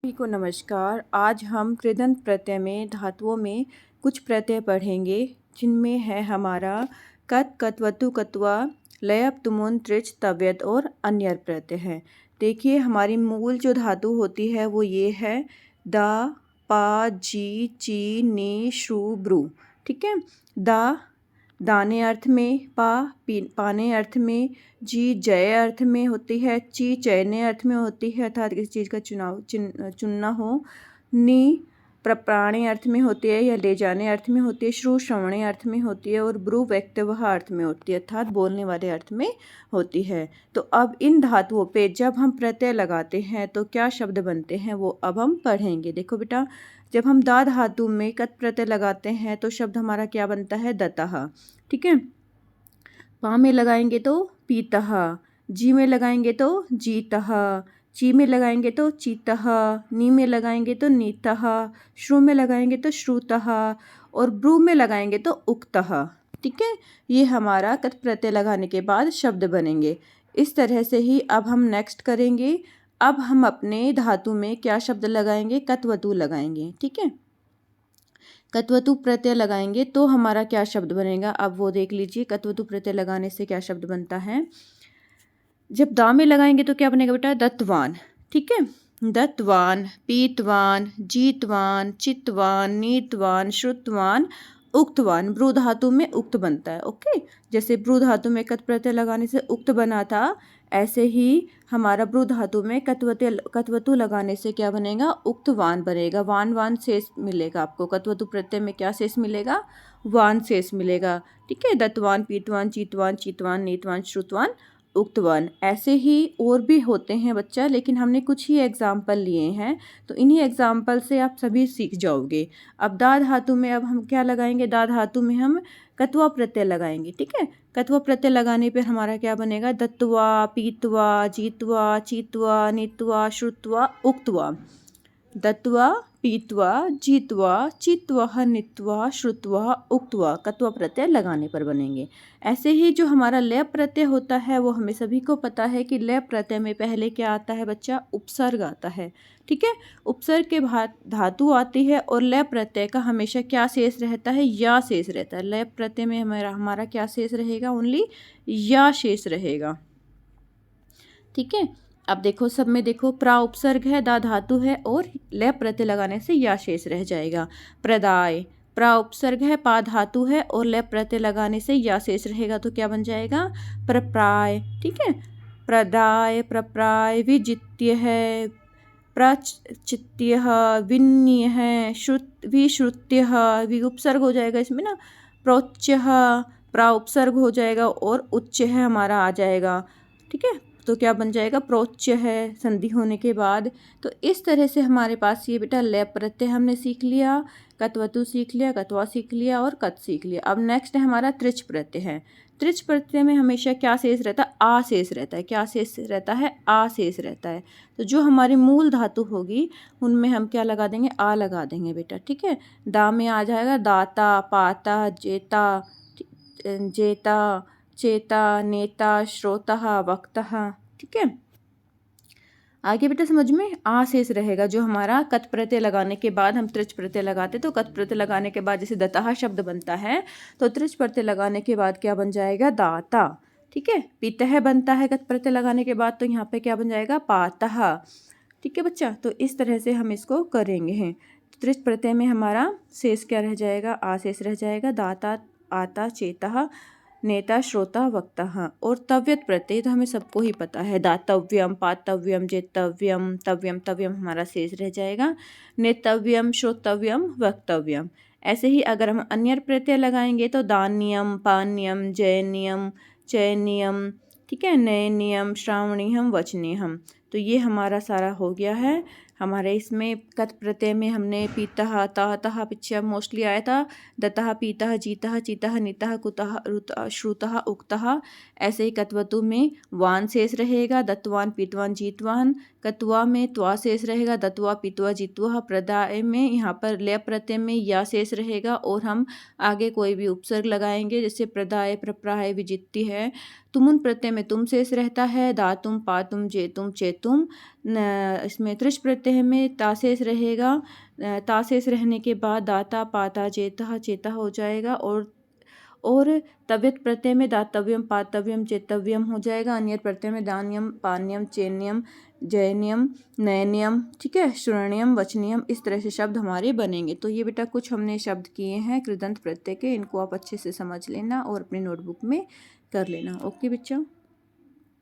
सभी को नमस्कार। आज हम कृदंत प्रत्यय में धातुओं में कुछ प्रत्यय पढ़ेंगे जिनमें है हमारा कत, कत्वतु, कत्वा, लयप, तुमुन, त्रिच, तव्यत और अन्य प्रत्यय हैं। देखिए हमारी मूल जो धातु होती है वो ये है दा, पा, जी, ची, नी, श्रु, ब्रू। ठीक है, दा दाने अर्थ में, पाने अर्थ में, जी जय अर्थ में होती है, ची चयने अर्थ में होती है अर्थात किसी चीज़ का चुनना हो, नी प्रप्राणे अर्थ में होती है या ले जाने अर्थ में होती है, श्रु श्रवणे अर्थ में होती है और ब्रू व्यक्तवह अर्थ में होती है अर्थात बोलने वाले अर्थ में होती है। तो अब इन धातुओं पे जब हम प्रत्यय लगाते हैं तो क्या शब्द बनते हैं वो अब हम पढ़ेंगे। देखो बेटा, जब हम दा धातु में कत प्रत्यय लगाते हैं तो शब्द हमारा क्या बनता है दतः। ठीक है, पा में लगाएंगे तो पीतः, जी में लगाएंगे तो जीतः, ची में लगाएंगे तो चीतः, नी में लगाएंगे तो नीतः, श्रु में लगाएंगे तो श्रुतः और ब्रू में लगाएंगे तो उक्तः। ठीक है, ये हमारा कत प्रत्यय लगाने के बाद शब्द बनेंगे। इस तरह से ही अब हम नेक्स्ट करेंगे। अब हम अपने धातु में क्या शब्द लगाएंगे, कत्वतु लगाएंगे। ठीक है, कत्वतु प्रत्यय लगाएंगे तो हमारा क्या शब्द बनेगा अब वो देख लीजिए। कत्वतु प्रत्यय लगाने से क्या शब्द बनता है, जब दा में लगाएंगे तो क्या बनेगा बेटा दत्तवान। ठीक है, दत्तवान, पीतवान, जीतवान, चितवान, नीतवान, श्रुतवान, उक्तवान। ब्रू धातु में उक्त बनता है। ओके, जैसे ब्रू धातु में कत प्रत्यय लगाने से उक्त बना था, ऐसे ही हमारा ब्रू धातु में कत्वतु लगाने से क्या बनेगा, उक्तवान बनेगा। वान वान शेष मिलेगा आपको। कत्वतु प्रत्यय में क्या शेष मिलेगा, वान शेष मिलेगा। ठीक है, दत्तवान, पीतवान, चीतवान, चितवान, नीतवान, श्रुतवान, उक्तवान। ऐसे ही और भी होते हैं बच्चा, लेकिन हमने कुछ ही एग्जाम्पल लिए हैं तो इन्हीं एग्जाम्पल से आप सभी सीख जाओगे। अब दा धातु में अब हम क्या लगाएंगे, दा धातु में हम कत्वा प्रत्यय लगाएंगे। ठीक है, कत्वा प्रत्यय लगाने पर हमारा क्या बनेगा, दत्वा, पीतवा, जीतवा, चीतवा, नीतवा, श्रुतवा, उक्तवा। दत्वा, पीतवा, जीतवा, चितवा, नित्वा, श्रुतवा, उक्तवा कत्वा प्रत्यय लगाने पर बनेंगे। ऐसे ही जो हमारा लय प्रत्यय होता है वो हमें सभी को पता है कि लय प्रत्यय में पहले क्या आता है बच्चा, उपसर्ग आता है। ठीक है, उपसर्ग के बाद धातु आती है और लय प्रत्यय का हमेशा क्या शेष रहता है, या शेष रहता है। लय प्रत्यय में हमारा क्या शेष रहेगा, ओनली या शेष रहेगा। ठीक है, अब देखो सब में देखो, प्रा उपसर्ग है, दा धातु है और लय प्रत्यय लगाने से या शेष रह जाएगा। प्रदाय, प्रा उपसर्ग है, पा धातु है और लय प्रत्यय लगाने से या शेष रहेगा तो क्या बन जाएगा, प्रप्राय। ठीक है, प्रदाय, प्रप्राय, विजित्य है, प्रचित्य, विन्य है, विश्रुत्य, वि उपसर्ग हो जाएगा इसमें ना, प्रोच्य, प्रा उपसर्ग हो जाएगा और उच्च है हमारा आ जाएगा। ठीक है, तो क्या बन जाएगा, प्रोच्य है संधि होने के बाद। तो इस तरह से हमारे पास ये बेटा लय प्रत्यय हमने सीख लिया, कत्वतु सीख लिया, कत्वा सीख लिया और कत सीख लिया। अब नेक्स्ट है हमारा त्रिच प्रत्यय है। त्रिच प्रत्यय में हमेशा क्या शेष रहता है, आ शेष रहता है। क्या शेष रहता है, आ शेष रहता है। तो जो हमारी मूल धातु होगी उनमें हम क्या लगा देंगे, आ लगा देंगे बेटा। ठीक है, दा में आ जाएगा दाता, पाता, जेता, जेता, चेता, नेता, श्रोता, वक्ता। ठीक है, आगे बेटा समझ में आ शेष रहेगा। जो हमारा कत प्रत्यय लगाने के बाद हम त्रिच प्रत्यय लगाते तो कत प्रत्यय लगाने के बाद जैसे दतः शब्द बनता है तो त्रिच प्रत्यय लगाने के बाद क्या बन जाएगा, दाता। ठीक है, पितः बनता है कत प्रत्यय लगाने के बाद तो यहाँ पे क्या बन जाएगा, पातः। ठीक है बच्चा, तो इस तरह से हम इसको करेंगे हैं। त्रिच प्रत्यय में हमारा शेष क्या रह जाएगा, आ शेष रह जाएगा। दाता, आता, चेता, नेता, श्रोता, वक्ता। हाँ, और तव्यत प्रत्यय तो हमें सबको ही पता है, दातव्यम, पातव्यम, जेतव्यम, तव्यम, तव्यम हमारा शेष रह जाएगा। नेतव्यम, श्रोतव्यम, वक्तव्यम। ऐसे ही अगर हम अन्य प्रत्यय लगाएंगे तो दान्यम, पान्यम, जयनियम, चयनियम। ठीक है, नयनियम, श्रावणीयम, वचनीयम। तो ये हमारा सारा हो गया है। हमारे इसमें कत प्रत्यय में हमने पीतः, तः पीछे मोस्टली आया था, दतः, पीतः, जीतः, चीतः, नीतः, कुतः, रुतः, श्रुतः, उक्तः। ऐसे ही कत्वतु में वान शेष रहेगा, दत्तवान, पीतवान, जीतवान। कत्वा में त्वा शेष रहेगा, दत्वा, पीतवा, जीतवा। प्रदाय में यहाँ पर लय प्रत्यय में या शेष रहेगा और हम आगे कोई भी उपसर्ग लगाएंगे, जैसे प्रदाय, प्रप्राय, विजित्ति है। तुमुन प्रत्यय में तुम शेष रहता है, दातुम पातुम जेतुम चेतुम। इसमें त्रिश प्रत्यय में ता शेष रहेगा, ता शेष रहने के बाद दाता पाता जेता चेता हो जाएगा। और तव्यत प्रत्यय में दातव्यम पातव्यम चेतव्यम हो जाएगा। अन्यत प्रत्यय में दान्यम पान्यम चेन्यम जैन्यम नैन्यम, ठीक है, श्रणियम वचनियम, इस तरह से शब्द हमारे बनेंगे। तो ये बेटा कुछ हमने शब्द किए हैं कृदंत प्रत्यय के, इनको आप अच्छे से समझ लेना और अपनी नोटबुक में कर लेना। ओके बच्चों।